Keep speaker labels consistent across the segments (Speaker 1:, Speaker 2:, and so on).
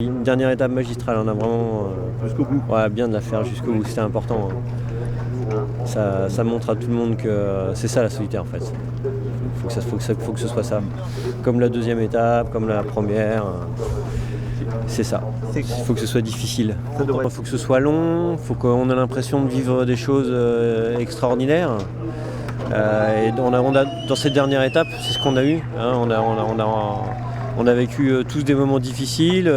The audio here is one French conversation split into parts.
Speaker 1: Une dernière étape magistrale, on a vraiment
Speaker 2: Jusqu'au bout.
Speaker 1: ouais, bien de la faire jusqu'au bout, c'était important. Ça montre à tout le monde que c'est ça la solitaire en fait. Faut que ce soit ça. Comme la deuxième étape, comme la première, c'est ça. Il faut que ce soit difficile. Il faut que ce soit long, il faut qu'on ait l'impression de vivre des choses extraordinaires. Et dans cette dernière étape, c'est ce qu'on a eu. Hein, on a vécu tous des moments difficiles,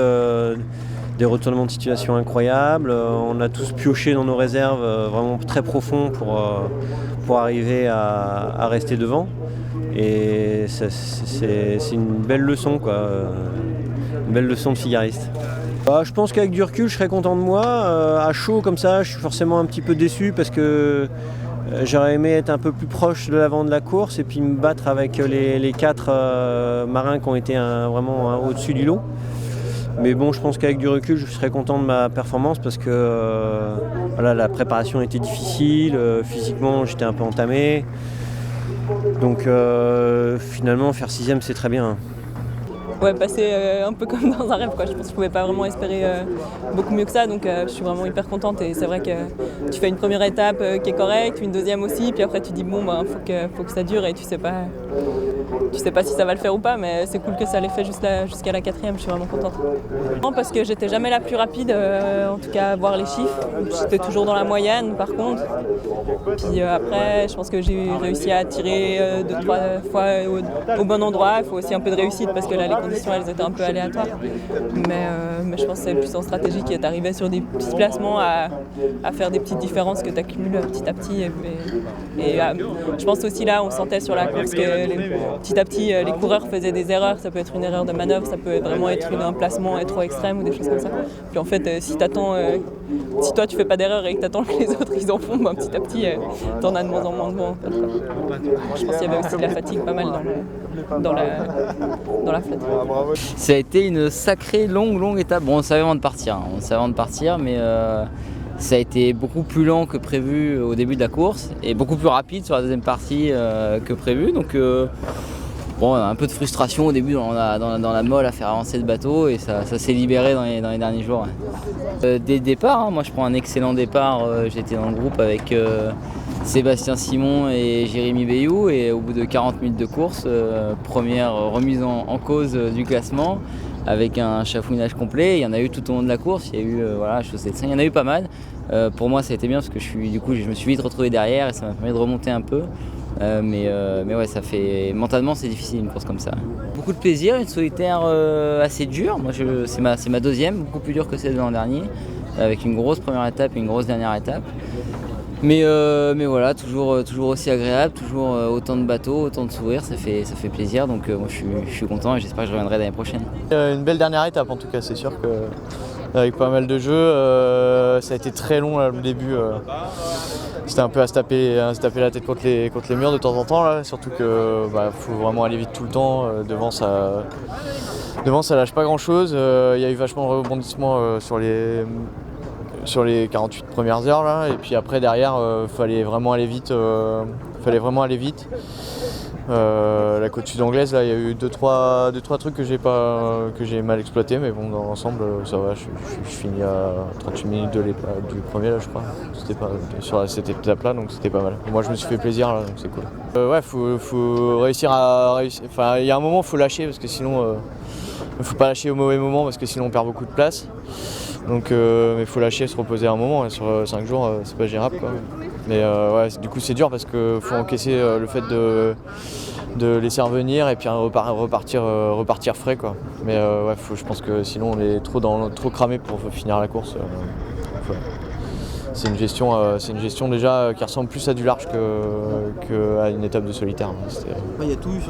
Speaker 1: des retournements de situation incroyables. On a tous pioché dans nos réserves vraiment très profond pour arriver à rester devant. Et c'est une belle leçon, quoi. Une belle leçon de figariste. Je pense qu'avec du recul, je serais content de moi. À chaud comme ça, je suis forcément un petit peu déçu parce que j'aurais aimé être un peu plus proche de l'avant de la course et puis me battre avec les quatre marins qui ont été vraiment au-dessus du lot. Mais bon, je pense qu'avec du recul, je serais content de ma performance parce que voilà, la préparation était difficile, physiquement j'étais un peu entamé. Donc finalement, faire 6ème, c'est très bien.
Speaker 3: Ouais, passer un peu comme dans un rêve, quoi. Je pense que je pouvais pas vraiment espérer beaucoup mieux que ça, donc je suis vraiment hyper contente. Et c'est vrai que tu fais une première étape qui est correcte, une deuxième aussi, puis après tu dis bon, faut que ça dure et tu sais pas si ça va le faire ou pas, mais c'est cool que ça l'ait fait jusqu'à la 4ème. Je suis vraiment contente. Non, parce que j'étais jamais la plus rapide, en tout cas voir les chiffres. J'étais toujours dans la moyenne, par contre. Puis après, je pense que j'ai réussi à tirer 2-3 fois au bon endroit. Il faut aussi un peu de réussite parce que là les conditions elles étaient un peu aléatoires. Mais je pense que c'est plus en stratégie qui est arrivé sur des petits placements à faire des petites différences que tu accumules petit à petit. Et je pense aussi là, on sentait sur la course que petit à petit les coureurs faisaient des erreurs. Ça peut être une erreur de manœuvre, ça peut vraiment être un placement trop extrême ou des choses comme ça. Puis en fait, si toi tu fais pas d'erreur et que tu attends que les autres ils en font, petit à petit t'en as de moins en moins de bon. Je pense qu'il y avait aussi de la fatigue pas mal dans la flotte.
Speaker 4: Ça a été une sacrée longue étape. Bon, on savait avant de partir, mais ça a été beaucoup plus lent que prévu au début de la course et beaucoup plus rapide sur la deuxième partie que prévu. Donc bon, un peu de frustration au début dans la molle à faire avancer le bateau et ça s'est libéré dans les derniers jours. Ouais. Dès le départ, moi je prends un excellent départ. J'étais dans le groupe avec Sébastien Simon et Jérémy Bayou et au bout de 40 minutes de course, première remise en cause du classement avec un chafouinage complet. Il y en a eu tout au long de la course, il y a eu chaussée de 5, il y en a eu pas mal. Pour moi ça a été bien parce que je me suis vite retrouvé derrière et ça m'a permis de remonter un peu. Mais ouais, mentalement c'est difficile une course comme ça. Beaucoup de plaisir, une solitaire assez dure. Moi c'est ma deuxième, beaucoup plus dure que celle de l'an dernier, avec une grosse première étape et une grosse dernière étape. Mais voilà, toujours aussi agréable, toujours autant de bateaux, autant de sourires, ça fait plaisir. Donc moi je suis content et j'espère que je reviendrai l'année prochaine.
Speaker 5: Une belle dernière étape en tout cas, c'est sûr que avec pas mal de jeux, ça a été très long là, le début. C'était un peu à se taper la tête contre les murs de temps en temps là, surtout que faut vraiment aller vite tout le temps. Devant ça lâche pas grand chose. Il y a eu vachement de rebondissements sur les 48 premières heures là, et puis après derrière fallait vraiment aller vite. La côte sud-anglaise là, il y a eu 2-3 trucs que j'ai mal exploité, mais bon dans l'ensemble ça va, je finis à 38 minutes du premier là je crois. C'était pas sur cette étape là, donc c'était pas mal. Moi je me suis fait plaisir là, donc c'est cool. Faut réussir. Enfin il y a un moment faut lâcher parce que sinon faut pas lâcher au mauvais moment parce que sinon on perd beaucoup de place. Donc mais faut lâcher, se reposer un moment, sur 5 jours c'est pas gérable quoi. Mais du coup c'est dur parce que faut encaisser le fait de laisser revenir et puis repartir frais quoi. Mais je pense que sinon on est trop cramé pour finir la course. C'est une gestion déjà qui ressemble plus à du large qu'à une étape de solitaire.
Speaker 2: Il y a tout eu sur